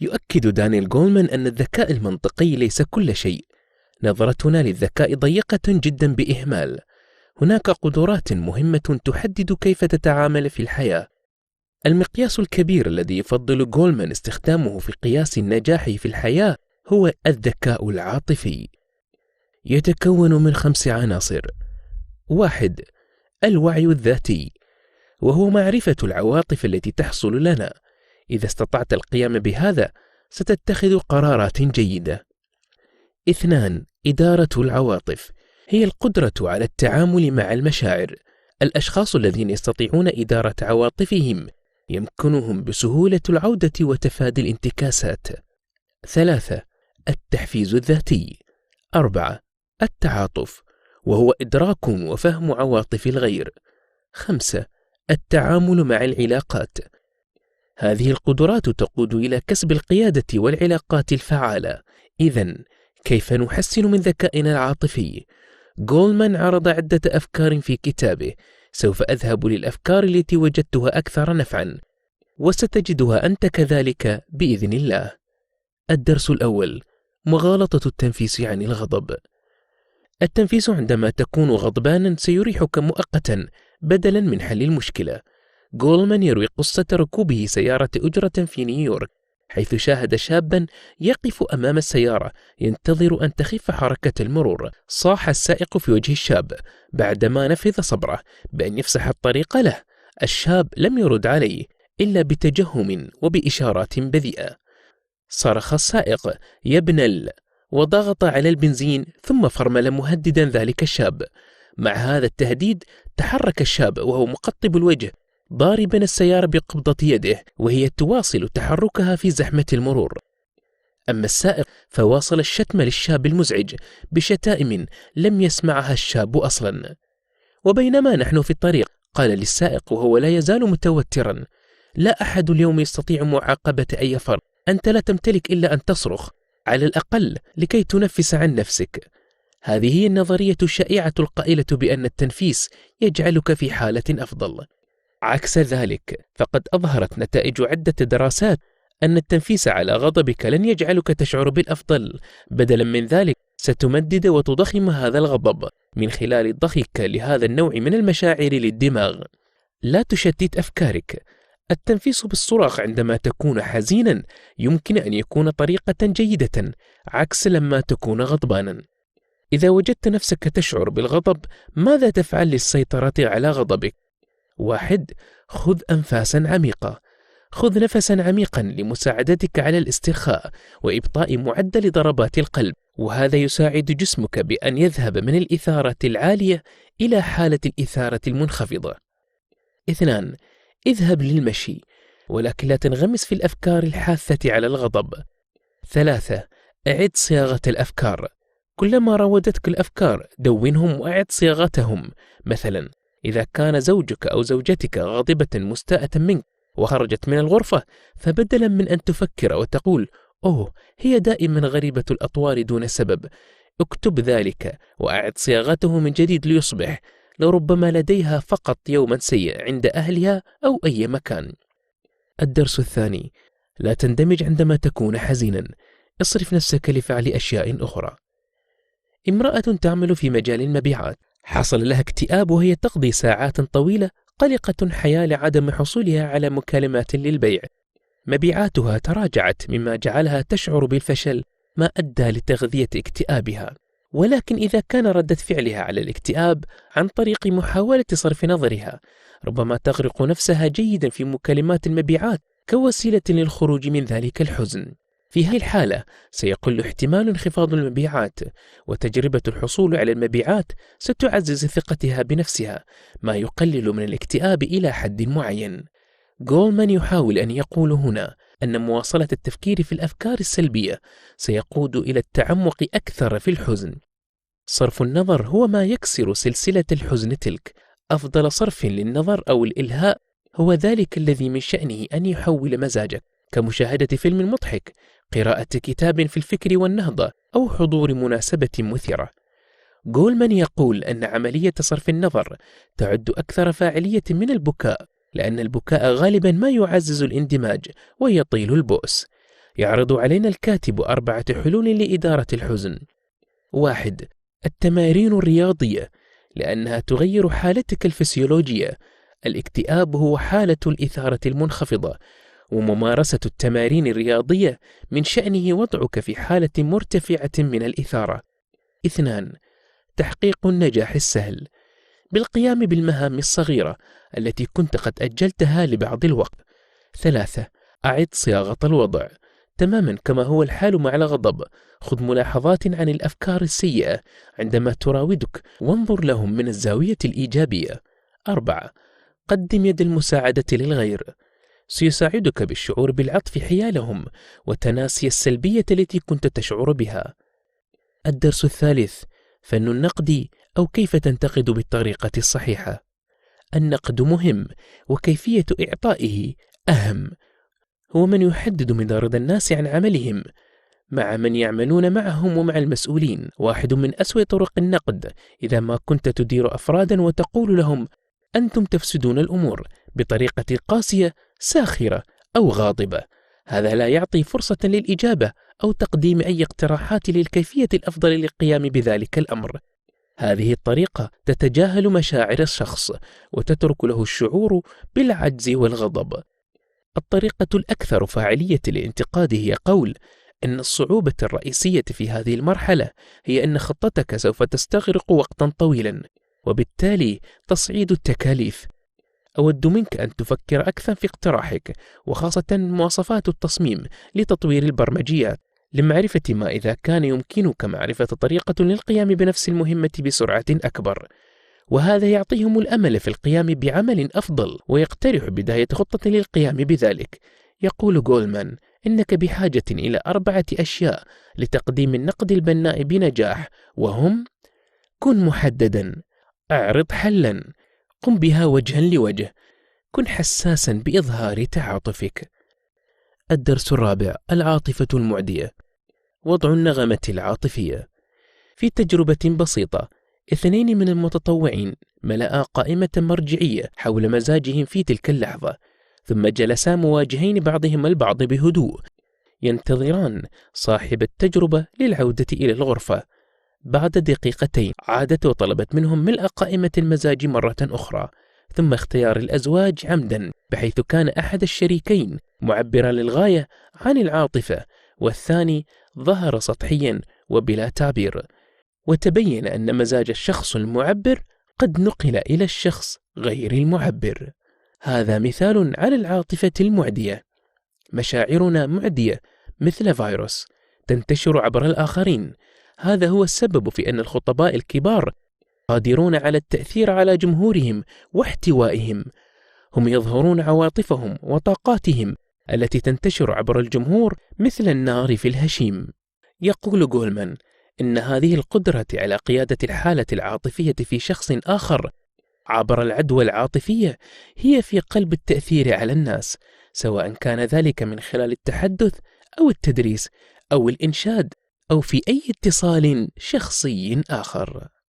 يؤكد دانيال جولمان أن الذكاء المنطقي ليس كل شيء. نظرتنا للذكاء ضيقة جدا بإهمال. هناك قدرات مهمة تحدد كيف تتعامل في الحياة. المقياس الكبير الذي يفضل جولمان استخدامه في قياس النجاح في الحياة هو الذكاء العاطفي. يتكون من 5 عناصر. 1. الوعي الذاتي، وهو معرفة العواطف التي تحصل لنا. إذا استطعت القيام بهذا ستتخذ قرارات جيدة. 2. إدارة العواطف، هي القدرة على التعامل مع المشاعر. الأشخاص الذين يستطيعون إدارة عواطفهم يمكنهم بسهولة العودة وتفادي الانتكاسات. 3. التحفيز الذاتي. 4. التعاطف، وهو إدراك وفهم عواطف الغير. 5. التعامل مع العلاقات. هذه القدرات تقود إلى كسب القيادة والعلاقات الفعالة. إذن كيف نحسن من ذكائنا العاطفي؟ جولمان عرض عدة أفكار في كتابه. سوف أذهب للأفكار التي وجدتها أكثر نفعا، وستجدها أنت كذلك بإذن الله. الدرس الأول: مغالطة التنفيس عن الغضب. التنفيس عندما تكون غضبانا سيريحك مؤقتا بدلا من حل المشكلة. جولمان يروي قصة ركوبه سيارة أجرة في نيويورك، حيث شاهد شابا يقف أمام السيارة ينتظر أن تخف حركة المرور. صاح السائق في وجه الشاب بعدما نفذ صبره بأن يفسح الطريق له. الشاب لم يرد عليه إلا بتجهم وبإشارات بذيئة. صرخ السائق: يا ابن وضغط على البنزين، ثم فرمل مهددا ذلك الشاب. مع هذا التهديد تحرك الشاب وهو مقطب الوجه، ضاربا السيارة بقبضة يده وهي تواصل تحركها في زحمة المرور. أما السائق فواصل الشتم للشاب المزعج بشتائم لم يسمعها الشاب أصلا. وبينما نحن في الطريق قال للسائق وهو لا يزال متوترا: لا أحد اليوم يستطيع معاقبة أي فرد، أنت لا تمتلك إلا أن تصرخ على الأقل لكي تنفس عن نفسك. هذه هي النظرية الشائعة القائلة بأن التنفيس يجعلك في حالة أفضل. عكس ذلك، فقد أظهرت نتائج عدة دراسات أن التنفيس على غضبك لن يجعلك تشعر بالأفضل، بدلا من ذلك ستمدد وتضخم هذا الغضب من خلال ضخك لهذا النوع من المشاعر للدماغ. لا تشتت أفكارك. التنفيس بالصراخ عندما تكون حزينا يمكن أن يكون طريقة جيدة، عكس لما تكون غضبانا. إذا وجدت نفسك تشعر بالغضب، ماذا تفعل للسيطرة على غضبك؟ 1. خذ أنفاسا عميقة. خذ نفسا عميقا لمساعدتك على الاسترخاء وإبطاء معدل ضربات القلب، وهذا يساعد جسمك بأن يذهب من الإثارة العالية إلى حالة الإثارة المنخفضة. 2. اذهب للمشي، ولكن لا تنغمس في الأفكار الحاثة على الغضب. 3. أعد صياغة الأفكار. كلما راودتك الأفكار دونهم وأعد صياغتهم. مثلا إذا كان زوجك أو زوجتك غاضبة مستاءة منك وخرجت من الغرفة، فبدلا من أن تفكر وتقول أوه هي دائما غريبة الأطوار دون سبب، اكتب ذلك وأعد صياغته من جديد ليصبح لربما لديها فقط يوما سيء عند أهلها أو أي مكان. الدرس الثاني: لا تندمج عندما تكون حزينا. اصرف نفسك لفعل أشياء أخرى. امرأة تعمل في مجال المبيعات حصل لها اكتئاب وهي تقضي ساعات طويلة قلقة حيال عدم حصولها على مكالمات للبيع. مبيعاتها تراجعت مما جعلها تشعر بالفشل، ما أدى لتغذية اكتئابها. ولكن إذا كان ردة فعلها على الاكتئاب عن طريق محاولة صرف نظرها، ربما تغرق نفسها جيدا في مكالمات المبيعات كوسيلة للخروج من ذلك الحزن. في هذه الحالة سيقل احتمال انخفاض المبيعات، وتجربة الحصول على المبيعات ستعزز ثقتها بنفسها، ما يقلل من الاكتئاب إلى حد معين. جولمان يحاول أن يقول هنا أن مواصلة التفكير في الأفكار السلبية سيقود إلى التعمق أكثر في الحزن. صرف النظر هو ما يكسر سلسلة الحزن تلك. أفضل صرف للنظر أو الإلهاء هو ذلك الذي من شأنه أن يحول مزاجك، كمشاهدة فيلم مضحك، قراءة كتاب في الفكر والنهضة، أو حضور مناسبة مثيرة. جولمان يقول أن عملية صرف النظر تعد أكثر فاعلية من البكاء، لأن البكاء غالبا ما يعزز الاندماج ويطيل البؤس. يعرض علينا الكاتب 4 حلول لإدارة الحزن. 1. التمارين الرياضية، لأنها تغير حالتك الفسيولوجية. الاكتئاب هو حالة الإثارة المنخفضة، وممارسة التمارين الرياضية من شأنه وضعك في حالة مرتفعة من الإثارة. 2. تحقيق النجاح السهل، بالقيام بالمهام الصغيرة التي كنت قد أجلتها لبعض الوقت. 3. أعد صياغة الوضع، تماما كما هو الحال مع الغضب. خذ ملاحظات عن الأفكار السيئة عندما تراودك، وانظر لهم من الزاوية الإيجابية. 4. قدم يد المساعدة للغير، سيساعدك بالشعور بالعطف حيالهم وتناسي السلبية التي كنت تشعر بها. الدرس الثالث: فن النقد، أو كيف تنتقد بالطريقة الصحيحة. النقد مهم، وكيفية إعطائه أهم. هو من يحدد مدى رضا الناس عن عملهم مع من يعملون معهم ومع المسؤولين. واحد من أسوأ طرق النقد إذا ما كنت تدير أفرادا وتقول لهم أنتم تفسدون الأمور بطريقة قاسية ساخرة أو غاضبة. هذا لا يعطي فرصة للإجابة أو تقديم أي اقتراحات للكيفية الأفضل للقيام بذلك الأمر. هذه الطريقة تتجاهل مشاعر الشخص وتترك له الشعور بالعجز والغضب. الطريقة الأكثر فاعلية للانتقاد هي قول إن الصعوبة الرئيسية في هذه المرحلة هي أن خطتك سوف تستغرق وقتا طويلا، وبالتالي تصعيد التكاليف. أود منك أن تفكر أكثر في اقتراحك، وخاصة مواصفات التصميم لتطوير البرمجيات، لمعرفة ما إذا كان يمكنك معرفة طريقة للقيام بنفس المهمة بسرعة أكبر. وهذا يعطيهم الأمل في القيام بعمل أفضل، ويقترح بداية خطة للقيام بذلك. يقول جولمان إنك بحاجة إلى 4 أشياء لتقديم النقد البناء بنجاح، وهم: كن محددا، اعرض حلا، قم بها وجها لوجه، كن حساسا بإظهار تعاطفك. الدرس الرابع: العاطفة المعدية، وضع النغمة العاطفية. في تجربة بسيطة، 2 من المتطوعين ملأ قائمة مرجعية حول مزاجهم في تلك اللحظة، ثم جلسا مواجهين بعضهم البعض بهدوء، ينتظران صاحب التجربة للعودة إلى الغرفة. بعد دقيقتين عادت وطلبت منهم ملء قائمة المزاج مرة أخرى، ثم اختيار الأزواج عمدا، بحيث كان أحد الشريكين معبرا للغاية عن العاطفة، والثاني ظهر سطحيا وبلا تعبير. وتبين أن مزاج الشخص المعبر قد نقل إلى الشخص غير المعبر. هذا مثال على العاطفة المعدية. مشاعرنا معدية مثل فيروس، تنتشر عبر الآخرين. هذا هو السبب في أن الخطباء الكبار قادرون على التأثير على جمهورهم واحتوائهم. هم يظهرون عواطفهم وطاقاتهم التي تنتشر عبر الجمهور مثل النار في الهشيم. يقول جولمان إن هذه القدرة على قيادة الحالة العاطفية في شخص آخر عبر العدوى العاطفية هي في قلب التأثير على الناس، سواء كان ذلك من خلال التحدث أو التدريس أو الإنشاد أو في أي اتصال شخصي آخر.